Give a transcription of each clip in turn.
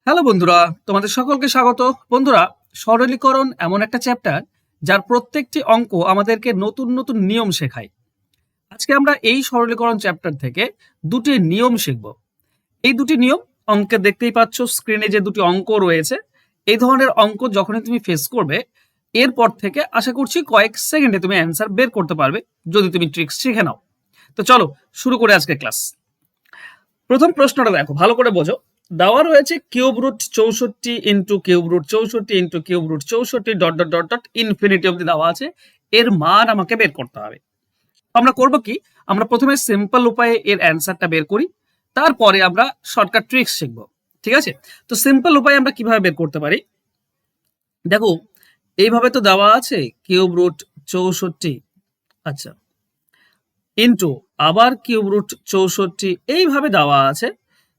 Hello বন্ধুরা, তোমাদের সকলকে স্বাগত। বন্ধুরা, সরলীকরণ এমন একটা চ্যাপ্টার যার প্রত্যেকটি অঙ্ক আমাদেরকে নতুন নতুন নিয়ম শেখায়। আজকে আমরা এই সরলীকরণ চ্যাপ্টার থেকে দুটি নিয়ম শিখব। এই দুটি নিয়ম অঙ্কে দেখতেই পাচ্ছ, স্ক্রিনে যে দুটি অঙ্ক রয়েছে, এই ধরনের অঙ্ক যখনই তুমি ফেস করবে, এরপর থেকে আশা করছি কয়েক সেকেন্ডে তুমি অ্যান্সার বের করতে পারবে যদি তুমি ট্রিক্স শিখে নাও। তো চলো শুরু করে আজকে ক্লাস। প্রথম প্রশ্নটা দেখো, ভালো করে বোঝো। দেওয়া রয়েছে cube root 64 into cube root 64 into cube root 64 dot dot dot dot infinity অব্দি দেওয়া আছে। এর মান আমাকে বের করতে হবে। আমরা করব কি, আমরা প্রথমে সিম্পল উপায়ে এর অ্যান্সারটা বের করি, তারপরে আমরা শর্টকাট ট্রিক্স শিখবো। ঠিক আছে? তো সিম্পল উপায়ে আমরা কিভাবে বের করতে পারি, দেখো এইভাবে তো দেওয়া আছে কিউব রুট 64, আচ্ছা, ইন্টু আবার কিউব রুট 64 এইভাবে দেওয়া আছে।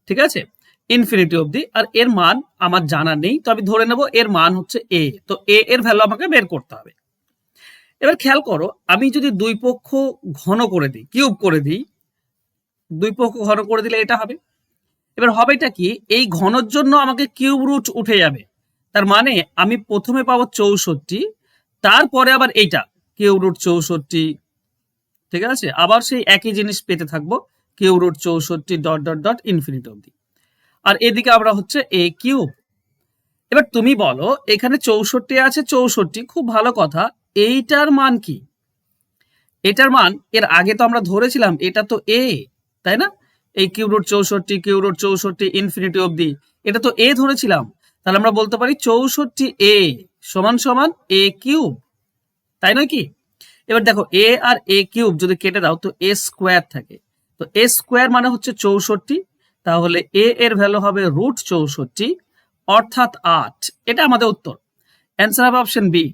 ঠিক আছে, ইনফিনিটি অবধি। আর এর মান আমার জানা নেই, তো আমি ধরে নেব এর মান হচ্ছে এ। তো এ এর ভ্যালু আমাকে বের করতে হবে। এবার খেয়াল করো, আমি যদি দুই পক্ষ ঘন করে দিই, কিউব করে দিই, দুই পক্ষ ঘন করে দিলে এটা হবে। এবার হবেটা কি, এই ঘনর জন্য আমাকে কিউব রুট উঠে যাবে, তার মানে আমি প্রথমে পাবো 64, তারপরে আবার এইটা কিউব রুট 64। ঠিক আছে, আবার সেই একই জিনিস পেতে থাকবো, cube root 64 dot dot dot infinity অবধি। আর এদিকে আমরা হচ্ছে এ কিউব। এবার তুমি বলো, এখানে 64 আছে, 64 খুব ভালো কথা, এইটার মান কি? এটার মান এর আগে তো আমরা ধরেছিলাম এটা তো এ, তাই না? এই cube root 64 cube root 64 infinity অবধি, এটা তো এ ধরেছিলাম। তাহলে আমরা বলতে পারি 64 এ সমান সমান এ কিউব, তাই নয় কি? এবার দেখো, এ আর এ কিউব যদি কেটে দাও তো এ স্কোয়ার থাকে। তো এ স্কোয়ার মানে হচ্ছে 64, তাহলে এ এর ভ্যালু হবে রুট 64 অর্থাৎ 8। এটা আমাদের উত্তর, অ্যান্সার হবে অপশন বি।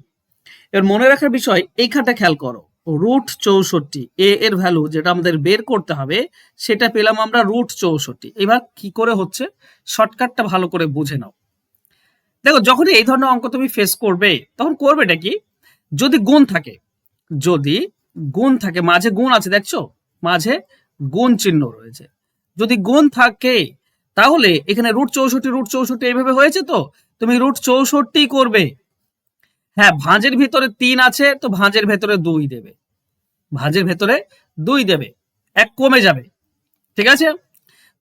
এবার মনে রাখার বিষয়, এইখানটা খেয়াল করো, রুট 64 এ এর ভ্যালু যেটা আমাদের বের করতে হবে সেটা পেলাম আমরা রুট 64। এবার কি করে হচ্ছে, শর্টকাটটা ভালো করে বুঝে নাও। দেখো, যখনই এই ধরনের অঙ্ক তুমি ফেস করবে তখন করবেটা কি, যদি গুণ থাকে, যদি গুণ থাকে, মাঝে গুণ আছে দেখছো, মাঝে গুণ চিহ্ন রয়েছে, যদি গুণ থাকে তাহলে এখানে রুট 64 এইভাবে হয়েছে, তো তুমি রুট 64 করবে। হ্যাঁ, ভাঁজের ভিতরে 3 আছে, তো ভাঁজের ভেতরে 2 দেবে, ভাঁজের ভেতরে 2 দেবে, এক কমে যাবে। ঠিক আছে,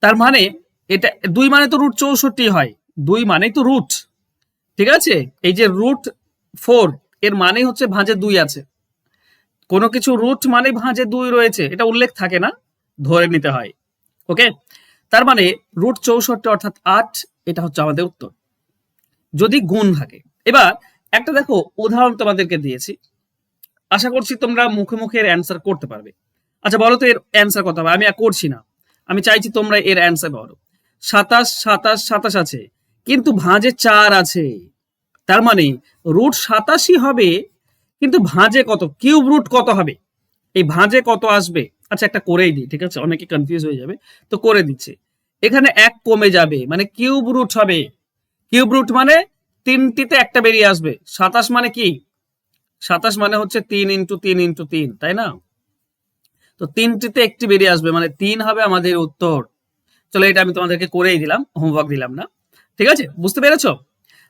তার মানে এটা 2 মানে তো রুট 64 হয়, 2 মানেই তো রুট। ঠিক আছে, এই যে রুট 4 এর মানে হচ্ছে ভাঁজে 2 আছে। কোনো কিছু রুট মানে ভাঁজে 2 রয়েছে, এটা উল্লেখ থাকে না, ধরে নিতে হয়। ওকে, তার মানে রুট 64 অর্থাৎ 8, এটা হচ্ছে আমাদের উত্তর যদি গুণ থাকে। এবার একটা দেখো উদাহরণ তোমাদেরকে দিয়েছি, আশা করছি তোমরা মুখে মুখে এর অ্যান্সার করতে পারবে। আচ্ছা বলো তো এর অ্যান্সার কত হবে? আমি আর করছি না, আমি চাইছি তোমরা এর অ্যান্সার বলো। 27, 27, 27 আছে, কিন্তু ভাঁজে 4 আছে, তার মানে রুট 87 হবে, কিন্তু ভাঁজে কত, কিউব রুট কত হবে, এই ভাঁজে কত আসবে? আচ্ছা একটা করেই দিই, ঠিক আছে, অনেকে কনফিউজ হয়ে যাবে, তো করে দিচ্ছে। এখানে এক কমে যাবে, মানে কিউব রুট হবে। কিউব রুট মানে তিনটিতে একটা বেরিয়ে আসবে। 27 মানে কি, 27 মানে হচ্ছে 3 ইন্টু 3 ইন্টু 3, তাই না? তো তিনটিতে একটি বেরিয়ে আসবে, মানে 3 হবে আমাদের উত্তর। চলো এটা আমি তোমাদেরকে করেই দিলাম, হোমওয়ার্ক দিলাম না। ঠিক আছে, বুঝতে পেরেছো?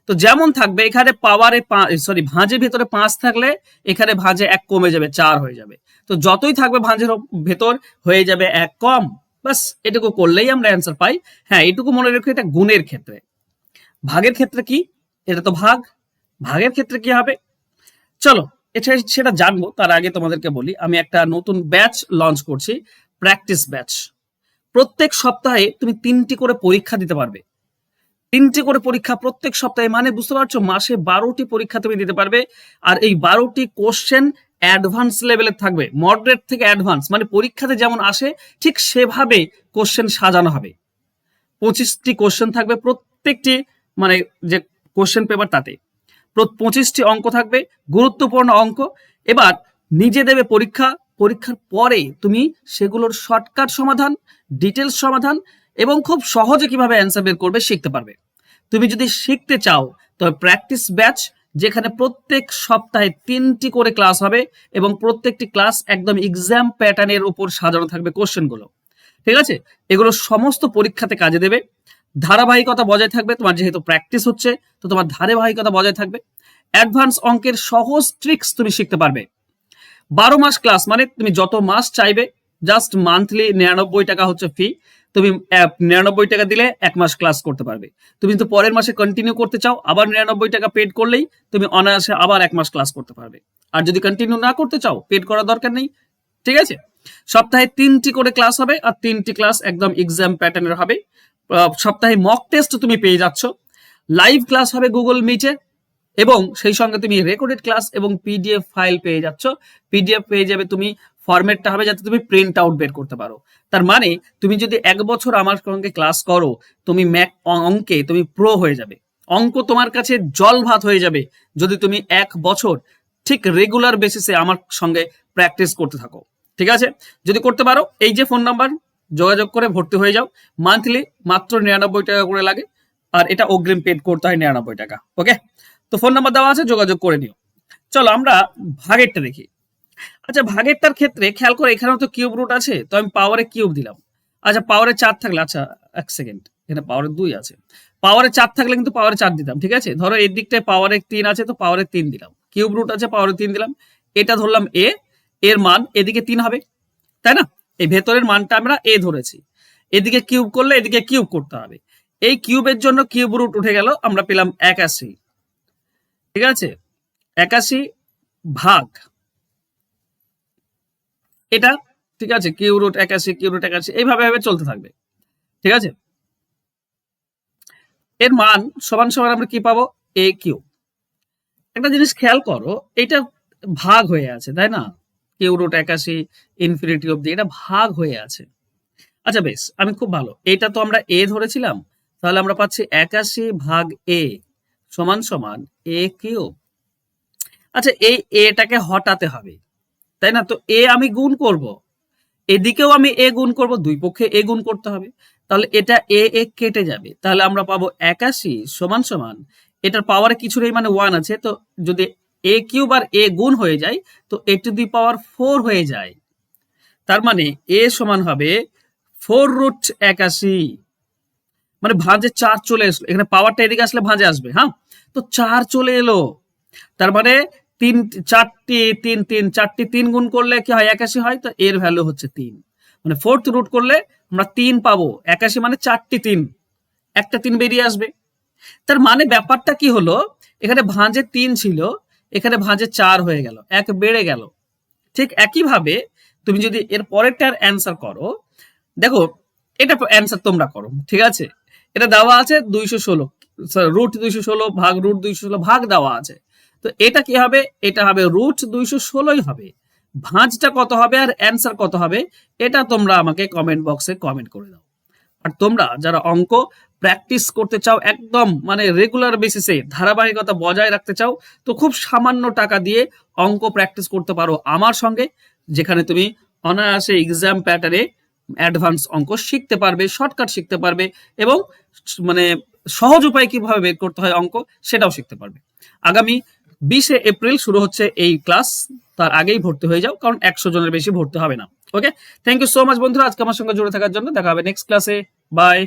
তো যেমন থাকবে এখানে পাওয়ারে, সরি ভাঁজের ভেতরে 5 থাকলে এখানে ভাঁজে 1 কমে যাবে, 4 হয়ে যাবে। তো যতই থাকবে ভাঁজের ভেতর হয়ে যাবে 1 কম, বাস এটুকু করলেই আমরা অ্যান্সার পাই। হ্যাঁ, এটুকু মনে রেখো, এটা গুণের ক্ষেত্রে। ভাগের ক্ষেত্রে কি, এটা তো ভাগ, ভাগের ক্ষেত্রে কি হবে চলো এটা সেটা জানবো। তার আগে তোমাদেরকে বলি, আমি একটা নতুন ব্যাচ লঞ্চ করছি, প্র্যাকটিস ব্যাচ। প্রত্যেক সপ্তাহে তুমি 3টি করে পরীক্ষা দিতে পারবে, 3টি করে পরীক্ষা প্রত্যেক সপ্তাহে, মানে বুঝতে পারছো, মাসে 12টি পরীক্ষা তুমি দিতে পারবে। আর এই 12টি কোশ্চেন অ্যাডভান্স লেভেলের থাকবে, মডারেট থেকে অ্যাডভান্স, মানে পরীক্ষাতে যেমন আসে ঠিক সেভাবে কোশ্চেন সাজানো হবে। 25টি কোশ্চেন থাকবে প্রত্যেকটি, মানে যে কোশ্চেন পেপার তাতে 25টি অঙ্ক থাকবে, গুরুত্বপূর্ণ অঙ্ক। এবার নিজে দেবে পরীক্ষা, পরীক্ষার পরে তুমি সেগুলোর শর্টকাট সমাধান, ডিটেলস সমাধান এবং খুব সহজে কিভাবে অ্যান্সার বের করবে শিখতে পারবে। তুমি যদি শিখতে চাও তবে প্র্যাকটিস ব্যাচ, যেখানে প্রত্যেক সপ্তাহে 3টি করে ক্লাস হবে এবং প্রত্যেকটি ক্লাস একদম এক্সাম প্যাটার্নের উপর সাজানো থাকবে কোশ্চেনগুলো। ঠিক আছে, এগুলো সমস্ত পরীক্ষাতে কাজে দেবে। ধারাবাহিকতা বজায় থাকবে, তোমার যেহেতু প্র্যাকটিস হচ্ছে তো তোমার ধারাবাহিকতা বজায় থাকবে। অ্যাডভান্স অঙ্কের সহজ ট্রিক্স তুমি শিখতে পারবে। 12 মাস ক্লাস মানে তুমি যত মাস চাইবে, জাস্ট মান্থলি 99 টাকা হচ্ছে ফি। তুমি 99 টাকা দিলে 1 মাস ক্লাস করতে পারবে। তুমি তো পরের মাসে কন্টিনিউ করতে চাও, আবার 99 টাকা পেড করলেই তুমি অনায়াসে আবার 1 মাস ক্লাস করতে পারবে। আর যদি কন্টিনিউ না করতে চাও, পেড করার দরকার নেই। ঠিক আছে, সপ্তাহে 3টি করে ক্লাস হবে, আর 3টি ক্লাস একদম এক্সাম প্যাটার্নের হবে। সপ্তাহে মক টেস্ট তুমি পেয়ে যাচ্ছ, লাইভ ক্লাস হবে গুগল মিটে, এবং সেই সঙ্গে তুমি রেকর্ডেড ক্লাস এবং পিডিএফ ফাইল পেয়ে যাচ্ছ। পিডিএফ পেয়ে যাবে তুমি, ফরম্যাটটা হবে যাতে তুমি প্রিন্ট আউট বের করতে পারো। তার মানে তুমি যদি 1 বছর আমার সঙ্গে ক্লাস করো, তুমি অঙ্কে তুমি প্রো হয়ে যাবে। অঙ্ক তোমার কাছে জল ভাত হয়ে যাবে যদি তুমি 1 বছর ঠিক রেগুলার বেসিসে আমার সঙ্গে প্র্যাকটিস করতে থাকো। ঠিক আছে, যদি করতে পারো, এই যে ফোন নাম্বার, যোগাযোগ করে ভর্তি হয়ে যাও। মান্থলি মাত্র 99 টাকা করে লাগে, আর এটা অগ্রিম পেড করতে হয় 99 টাকা। ওকে, তো ফোন নাম্বার দেওয়া আছে, যোগাযোগ করে নিও। চলো আমরা ভাগেরটা দেখি। আচ্ছা, ভাগেরটার ক্ষেত্রে খেয়াল করে, এখানেও তো কিউব রুট আছে, তো আমি পাওয়ারে কিউব দিলাম। আচ্ছা, পাওয়ারে 4 থাকলে, আচ্ছা 1 সেকেন্ড, এখানে পাওয়ারে 2 আছে, পাওয়ারে 4 থাকলে কিন্তু পাওয়ারে 4 দিতাম। ঠিক আছে, ধরো এই দিকটায় পাওয়ারে 3 আছে, তো পাওয়ারে 3 দিলাম। কিউব রুট আছে, পাওয়ারে 3 দিলাম। এটা ধরলাম এ, এর মান এদিকে 3 হবে, তাই না? এই ভেতরের মানটা আমরা এ ধরেছি, এদিকে কিউব করলে এদিকে কিউব করতে হবে। এই কিউবের জন্য কিউব রুট উঠে গেল, আমরা পেলাম 81। ঠিক আছে, 81 ভাগ এটা। ঠিক আছে, কিউ রুট 81, কিউ রুট 81, এইভাবে চলতে থাকবে। ঠিক আছে, এর মান সমান সমান আমরা কি পাবো? এ কিউ। একটা জিনিস খেয়াল করো, এটা ভাগ হয়ে আছে, তাই না? কিউ রুট 81 ইনফিনিটি অব্দি এটা ভাগ হয়ে আছে। আচ্ছা বেশ, আমি খুব ভালো, এটা তো আমরা এ ধরেছিলাম, তাহলে আমরা পাচ্ছি 81 ভাগ এ সমান সমান এ কিউব। আচ্ছা, এই এটাকে হটাতে হবে, তাই না? তো এ আমি গুণ করব, এদিকেও আমি এ গুণ করব, দুই পক্ষে এ গুণ করতে হবে, তাহলে এটা এ এ কেটে যাবে, তাহলে আমরা পাবো 81 সমান সমান, এটার পাওয়ারে কিছু নেই মানে 1 আছে, তো যদি এ কিউব আর এ গুণ হয়ে যায় তো এ টু দি পাওয়ার 4 হয়ে যায়। তার মানে এ সমান হবে 4 রুট 81, মানে ভাঁজে 4 চলে আসলো, এখানে পাওয়ারটা এদিকে আসলে ভাঁজে আসবে। হ্যাঁ, তো 4 চলে এলো, তার মানে 4টি 3 গুণ করলে কি হয়? 81 হয়, তো এর ভ্যালু হচ্ছে 3। মানে 4th রুট করলে আমরা 3 পাবো, 81 মানে 4টি 3, একটা 3 বেরিয়ে আসবে। তার মানে ব্যাপারটা কি হলো, এখানে ভাঁজে 3 ছিল, এখানে ভাঁজে 4 হয়ে গেল, 1 বেড়ে গেল। ঠিক একইভাবে তুমি যদি এর পরেরটার অ্যান্সার করো, দেখো এটা অ্যান্সার তোমরা করো। ঠিক আছে, এটা দেওয়া আছে 216, রুট 216 ভাগ রুট 216 ভাগ দেওয়া আছে, তো এটা কি হবে? এটা হবে রুট 216 হবে। ভাঁজটা কত হবে আর অ্যান্সার কত হবে, এটা তোমরা আমাকে কমেন্ট বক্সে কমেন্ট করে দাও। আর তোমরা যারা অঙ্ক প্র্যাকটিস করতে চাও, একদম মানে রেগুলার বেসিসে ধারাবাহিকতা বজায় রাখতে চাও, তো খুব সামান্য টাকা দিয়ে অঙ্ক প্র্যাকটিস করতে পারো আমার সঙ্গে, যেখানে তুমি অনায়াসে এক্সাম প্যাটার্নে অ্যাডভান্স অঙ্ক শিখতে পারবে, শর্টকাট শিখতে পারবে, এবং মানে সহজ উপায় কিভাবে বের করতে হয় অঙ্ক সেটাও শিখতে পারবে। আগামী 20 এপ্রিল শুরু হচ্ছে এই ক্লাস, তার আগেই ভর্তি হয়ে যাও, কারণ 100 জনের বেশি ভর্তি হবে না। ওকে, থ্যাংক ইউ সো মাচ বন্ধুরা, আজকে আমার সঙ্গে জুড়ে থাকার জন্য। দেখা হবে নেক্সট ক্লাসে, বাই।